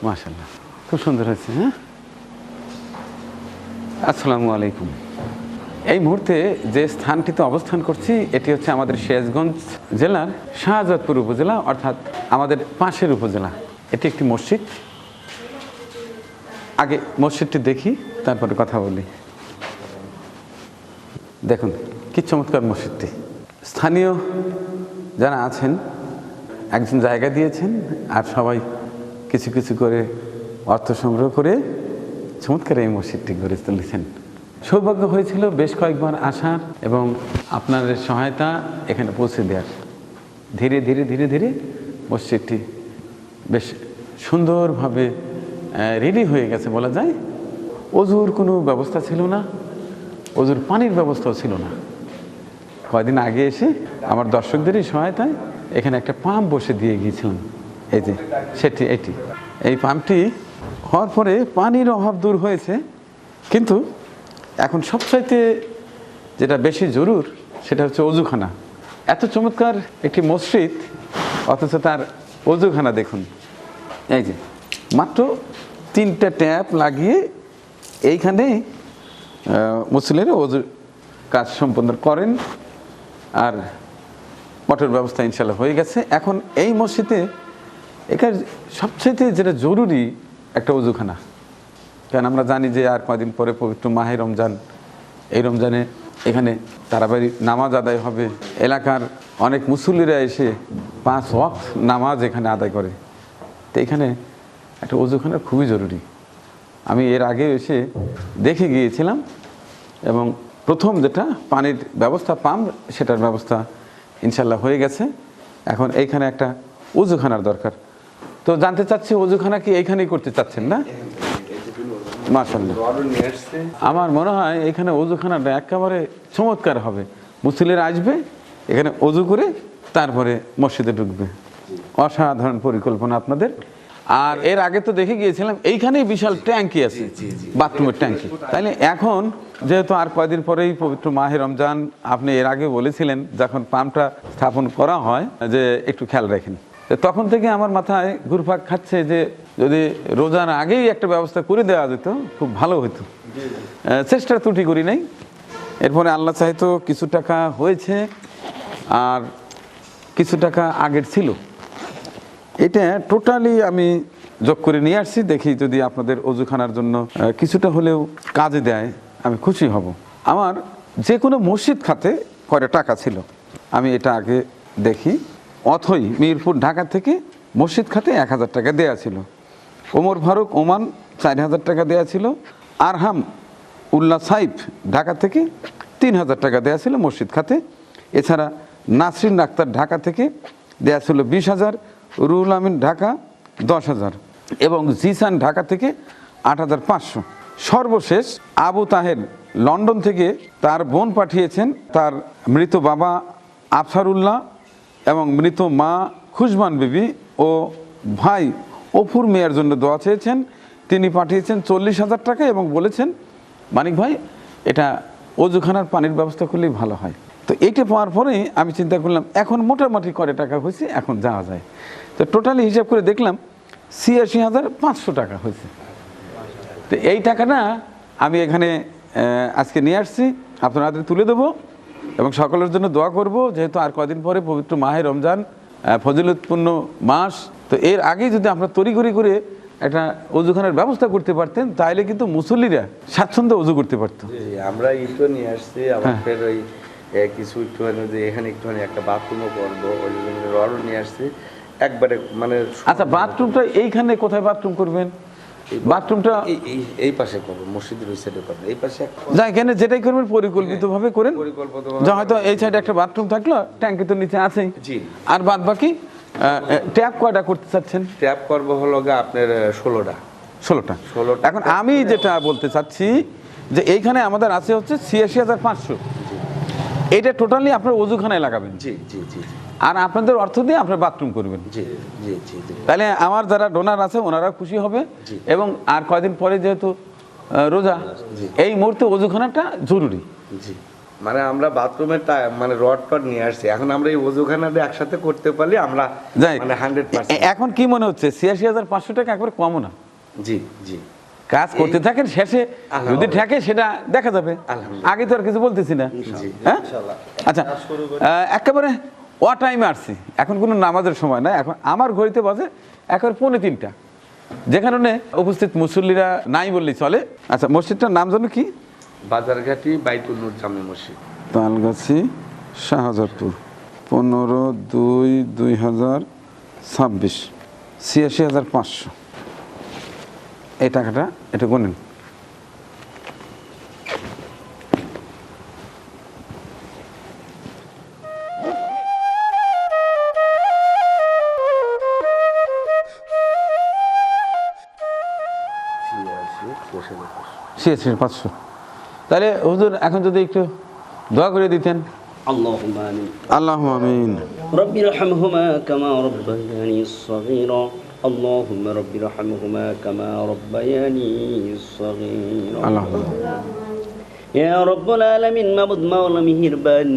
মাশাআল্লাহ, খুব সুন্দর হয়েছে। হ্যাঁ, আসসালামু আলাইকুম। এই মুহূর্তে যে স্থানটিতে অবস্থান করছি এটি হচ্ছে আমাদের সিরাজগঞ্জ জেলার শাহজাদপুর উপজেলা, অর্থাৎ আমাদের পাশের উপজেলা। এটি একটি মসজিদ। আগে মসজিদটি দেখি, তারপরে কথা বলি। দেখুন কি চমৎকার মসজিদটি। স্থানীয় যারা আছেন একজন জায়গা দিয়েছেন, আর সবাই কিছু কিছু করে অর্থ সংগ্রহ করে চমৎকার এই মসজিদটি গড়ে তুলেছেন। সৌভাগ্য হয়েছিল বেশ কয়েকবার আসার এবং আপনাদের সহায়তা এখানে পৌঁছে দেওয়ার। ধীরে ধীরে ধীরে ধীরে মসজিদটি বেশ সুন্দরভাবে রেডি হয়ে গেছে বলা যায়। অজুর কোনো ব্যবস্থা ছিল না, অজুর পানির ব্যবস্থাও ছিল না। কয়েকদিন আগে এসে আমার দর্শকদেরই সহায়তায় এখানে একটা পাম্প বসে দিয়ে গিয়েছিলাম। এই যে সেটি, এই পাম্পটি হওয়ার পরে পানির অভাব দূর হয়েছে। কিন্তু এখন সবচাইতে যেটা বেশি জরুর সেটা হচ্ছে অজুখানা। এত চমৎকার একটি মসজিদ, অথচ তার অজুখানা দেখুন। এই যে মাত্র 3টা ট্যাপ লাগিয়ে এইখানে মুসল্লিরা অজুর কাজ সম্পন্ন করেন, আর মোটর ব্যবস্থা ইনশাল্লাহ হয়ে গেছে। এখন এই মসজিদে এখানে সবচেয়ে যেটা জরুরি একটা অজুখানা। কারণ আমরা জানি যে আর কয়েকদিন পরে পবিত্র মাহে রমজান। এই রমজানে এখানে তারাবাড়ি নামাজ আদায় হবে। এলাকার অনেক মুসল্লিরা এসে 5 ওয়াক্ত নামাজ এখানে আদায় করে। তো এখানে একটা অজুখানা খুবই জরুরি। আমি এর আগে এসে দেখে গিয়েছিলাম এবং প্রথম যেটা পানির ব্যবস্থা পাম্প, সেটার ব্যবস্থা ইনশাল্লাহ হয়ে গেছে। এখন এইখানে একটা অজুখানার দরকার। তো জানতে চাচ্ছি অজুখানা কি এইখানেই করতে চাচ্ছেন না? মাশাআল্লাহ, আমার মনে হয় এখানে অজুখানাটা একেবারে চমৎকার হবে। মুসল্লিরা আসবে, এখানে অজু করে তারপরে মসজিদে ঢুকবে। অসাধারণ পরিকল্পনা আপনাদের। আর এর আগে তো দেখে গিয়েছিলাম এইখানেই বিশাল ট্যাঙ্কি আছে, বাথরুমের ট্যাঙ্কি। তাইলে এখন যেহেতু আর কয়েকদিন পরেই পবিত্র মাহে রমজান, আপনি এর আগে বলেছিলেন যখন পাম্পটা স্থাপন করা হয় যে একটু খেয়াল রাখেন। তখন থেকে আমার মাথায় ঘুরপাক খাচ্ছে যে যদি রোজার আগেই একটা ব্যবস্থা করে দেওয়া যেত খুব ভালো হতো। চেষ্টার ত্রুটি করি নাই। এরপরে আল্লাহ চাইতো কিছু টাকা হয়েছে আর কিছু টাকা আগের ছিল। এটা টোটালি আমি যোগ করে নিয়ে আসছি। দেখি যদি আপনাদের অজুখানার জন্য কিছুটা হলেও কাজে দেয় আমি খুশি হব। আমার যে কোনো মসজিদ খাতে কয়টা টাকা ছিল আমি এটা আগে দেখি। অথই মিরপুর ঢাকা থেকে মসজিদ খাতে 1000 টাকা দেয়া ছিল। ওমর ফারুক ওমান 4000 টাকা দেয়া ছিল। আরহাম উল্লাহ সাইফ ঢাকা থেকে 3000 টাকা দেয়া ছিল মসজিদ খাতে। এছাড়া নাসরিন আক্তার ঢাকা থেকে দেয়া ছিল 20,000, রুহুল আমিন ঢাকা 10,000 এবং জিসান ঢাকা থেকে 8,500। সর্বশেষ আবু তাহের লন্ডন থেকে তার বোন পাঠিয়েছেন তার মৃত বাবা আফসারুল্লাহ এবং মৃত মা খুশবান বিবি ও ভাই অফুর মেয়ের জন্য দোয়া চেয়েছেন। তিনি পাঠিয়েছেন 40,000 টাকা এবং বলেছেন মানিক ভাই এটা অজুখানার পানির ব্যবস্থা করলেই ভালো হয়। তো এইটা পাওয়ার পরেই আমি চিন্তা করলাম এখন মোটামুটি করে টাকা হয়েছে, এখন যাওয়া যায়। তো টোটালি হিসাব করে দেখলাম 86,500 টাকা হয়েছে। তো এই টাকাটা আমি এখানে আজকে নিয়ে আসছি, আপনাদের তুলে দেবো এবং সকলের জন্য দোয়া করব। যেহেতু আর কদিন পরে পবিত্র মাহে রমজান, ফজিলতপূর্ণ মাস। তো এর আগেই যদি আপনারা তড়িঘড়ি করে একটা অজুখানার ব্যবস্থা করতে পারতেন তাহলে কিন্তু মুসল্লিরা স্বাচ্ছন্দ্যে অজু করতে পারতো। আমরা ইটও নিয়ে আসছি, আমাদের ওই কিছু একটুখানি যে এখানে একটুখানি একটা বাথরুমও করবো, ওই জন্য রডও নিয়ে আসছি একবারে। মানে আচ্ছা, বাথরুমটা এইখানে কোথায় বাথরুম করবেন? বাথরুমটা এই পাশে করবো, মসজিদের ওই সাইডে করবো, এই পাশে যা এখানে যেটাই করবেন পরিকল্পিতভাবে করেন। যা হয়তো এই সাইডে একটা বাথরুম থাকলো, ট্যাঙ্কি তো নিচে আছেই। জি। আর বাদ বাকি ট্যাপ কয়টা করতে চাচ্ছেন? ট্যাপ করবো হলো আপনার 16টা। 16টা। এখন আমি যেটা বলতে চাচ্ছি যে এইখানে আমাদের আছে হচ্ছে 86,500। এটা টোটালি আপনার অজুখানায় লাগাবেন। জি জি জি। আর আপনাদের অর্থ দিয়ে আপনার বাথরুম করবেন। জি জি জি। তাহলে আমার যারা ডোনার আছে ওনারা খুশি হবে। এবং আর কয়দিন পরে যেহেতু রোজা, এই মুহূর্তে অজুখানাটা জরুরি। জি। মানে আমরা বাথরুমের মানে রড টড নিয়ে আসছি, এখন আমরা এই ওজুখানাটা একসাথে করতে পারলে আমরা যাই মানে 100%। এখন কি মনে হচ্ছে ৮৬,৫০০ টাকা একবার কমও না। জি জি, কাজ করতে থাকেন, শেষে যদি ঠেকে সেটা দেখা যাবে। আলহামদুলিল্লাহ। আগে তো আর কিছু বলতেছি না, জি হ্যাঁ? আচ্ছা, একেবারে ও টাইমে আসছি, এখন কোনো নামাজের সময় না, এখন আমার ঘড়িতে বাজে একেবারে 2:45, যে কারণে উপস্থিত মুসল্লিরা নাই বললেই চলে। আচ্ছা, মসজিদটার নাম জানো কি? বাজারঘাটি বাইতুল নূর জামে মসজিদ, তালগাছি, শাহজাদপুর, 15/2/2026, ৮৬,৫০০। এই টাকাটা এটা গুনেন। ছিয়াশি, ৮৬,৫০০। তাহলে হুজুর এখন যদি একটু দোয়া করে দিতেন। اللهم آمين. আল্লাহুম্মা আমিন। رب ارحمهما كما ربياني صغيرا. اللهم رب ارحمهما كما ربياني صغيرا. আল্লাহুম্মা يا رب العالمين মাবুদ মাওলা মেহেরবান,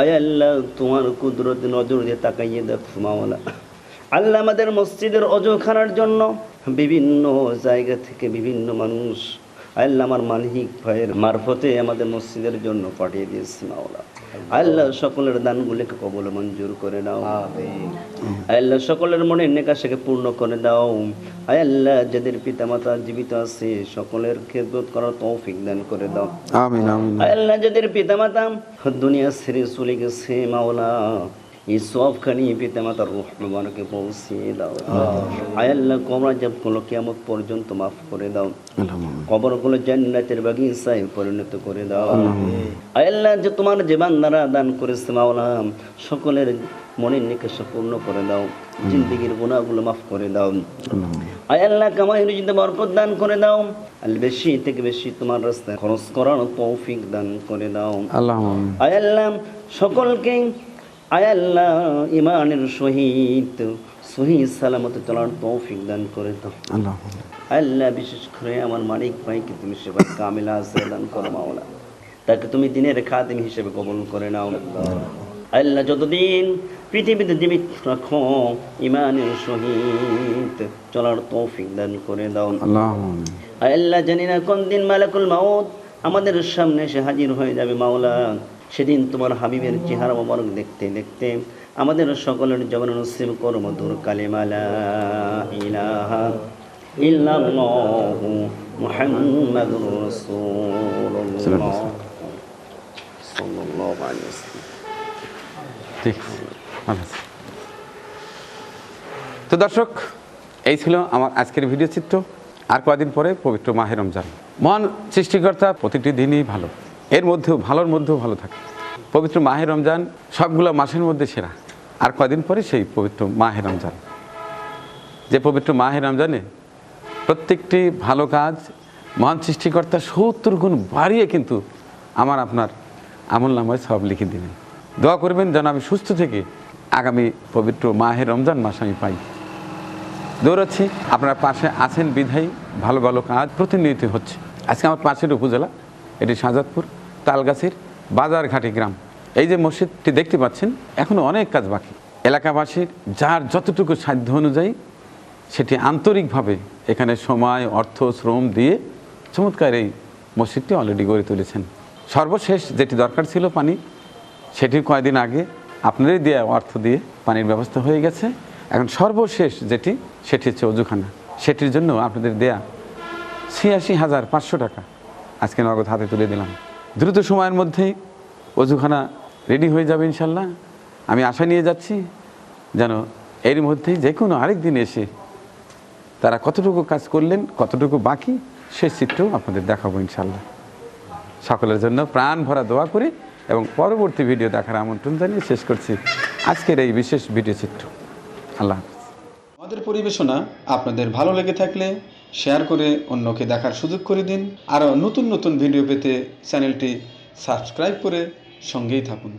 আয় আল্লাহ তোমার কুদরত নজর দিয়ে তাকাইয়ে দেখো মাওলা। আল্লাহ আমাদের মসজিদের অজুখানার জন্য বিভিন্ন জায়গা থেকে বিভিন্ন মানুষ আল্লাহ আমার মানহিক ভাইয়ের মারফতে আমাদের মসজিদের জন্য পাঠিয়ে দিয়েছে মাওলা। আল্লাহ সকলের দানগুলিকে কবুল মঞ্জুর করে দাও। আল্লাহ সকলের মনের নেকাশাকে পূর্ণ করে দাও। আল্লাহ যাদের পিতামাতা জীবিত আছে সকলের খেদমত করার তৌফিক দান করে দাও। আমিন আমিন। আল্লাহ যাদের পিতামাতা দুনিয়া ছেড়ে চলে গেছে মাওলা, এই সবখানি পিতামাতার রূহ মুবারকে পৌঁছিয়ে দাও। আল্লাহ কবর জব গুলো কিয়ামত পর্যন্ত মাফ করে দাও। কবরগুলো জান্নাতের বাগিচায় পরিণত করে দাও। আল্লাহ যে তোমার যে বান্দারা দান করেছে মাওলা, সকলের মনের নিকাশা পূর্ণ করে দাও, জিন্দেগির গুনাহগুলো মাফ করে দাও। আল্লাহ কামাই রুজিতে বরকত দান করে দাও। আল বেশি থেকে বেশি তোমার রাস্তায় খরচ করার তৌফিক দান করে দাও। আল্লাহুম্মা আমিন। আল্লাহ সকলকে আল্লাহ ইমানের সহিত সহি সালামতে চলার তৌফিক দান করে দাও। আল্লাহুম্মা আল্লাহ বিশেষ করে আমার মালিক ভাইকে তুমি সেবা কামিলা আছে দান করো মাওলা, তাকে তুমি দিনের খাদিম হিসেবে কবুল করে নাও। আল্লাহ যতদিন পৃথিবীতে জীবিত রাখো ইমানের সহিত চলার তৌফিক দান করে দাও। আল্লাহুম্মা আমিন। আল্লাহ জানি না কোন দিন মালাকুল মাউত আমাদের সামনে এসে হাজির হয়ে যাবে মাওলা, সেদিন তোমার হাবিবের চেহারা মোবারক দেখতে দেখতে আমাদের সকলের জীবন নসিব করো মধুর কালিমা লা ইলাহা ইল্লাল্লাহু মুহাম্মাদুর রাসূলুল্লাহ সাল্লাল্লাহু আলাইহি ওয়াসাল্লাম। ঠিক আছে। তো দর্শক, এই ছিল আমার আজকের ভিডিও চিত্র। আর কয়েকদিন পরে পবিত্র মাহে রমজান। মহান সৃষ্টিকর্তা প্রতিটি দিনই ভালো, এর মধ্যেও ভালোর মধ্যেও ভালো থাকে। পবিত্র মাহে রমজান সবগুলো মাসের মধ্যে সেরা। আর কয়দিন পরে সেই পবিত্র মাহে রমজান, যে পবিত্র মাহে রমজানে প্রত্যেকটি ভালো কাজ মহান সৃষ্টিকর্তা ৭০ গুণ বাড়িয়ে কিন্তু আমার আপনার আমল নামায় সব লিখে দিবেন। দোয়া করবেন যেন আমি সুস্থ থেকে আগামী পবিত্র মাহে রমজান মাস আমি পাই। দৌড়াচ্ছি, আপনার পাশে আছেন বিধায়ী ভালো ভালো কাজ প্রতিনিয়ত হচ্ছে। আজকে আমার পাশের উপজেলা, এটি শাহজাদপুর তালগাছির বাজারঘাটি গ্রাম। এই যে মসজিদটি দেখতে পাচ্ছেন, এখনও অনেক কাজ বাকি। এলাকাবাসীর যার যতটুকু সাধ্য অনুযায়ী সেটি আন্তরিকভাবে এখানে সময় অর্থ শ্রম দিয়ে চমৎকার এই মসজিদটি অলরেডি গড়ে তুলেছেন। সর্বশেষ যেটি দরকার ছিল পানি, সেটি কয়েকদিন আগে আপনারই দেওয়া অর্থ দিয়ে পানির ব্যবস্থা হয়ে গেছে। এখন সর্বশেষ যেটি, সেটি হচ্ছে অজুখানা। সেটির জন্য আপনাদের দেয়া ৮৬,৫০০ টাকা আজকে নগদ হাতে তুলে দিলাম। দ্রুত সময়ের মধ্যেই অজুখানা রেডি হয়ে যাবে ইনশাল্লাহ। আমি আশা নিয়ে যাচ্ছি যেন এর মধ্যেই যে কোনো আরেক দিন এসে তারা কতটুকু কাজ করলেন, কতটুকু বাকি, সেই চিত্রও আপনাদের দেখাবো ইনশাল্লাহ। সকলের জন্য প্রাণ ভরা দোয়া করি এবং পরবর্তী ভিডিও দেখার আমন্ত্রণ জানিয়ে শেষ করছি আজকের এই বিশেষ ভিডিও চিত্র। আল্লাহ হাফেজ। আমাদের পরিবেশনা আপনাদের ভালো লেগে থাকলে শেয়ার করে অন্যকে দেখার সুযোগ করে দিন। আরও নতুন নতুন ভিডিও পেতে চ্যানেলটি সাবস্ক্রাইব করে সঙ্গেই থাকুন।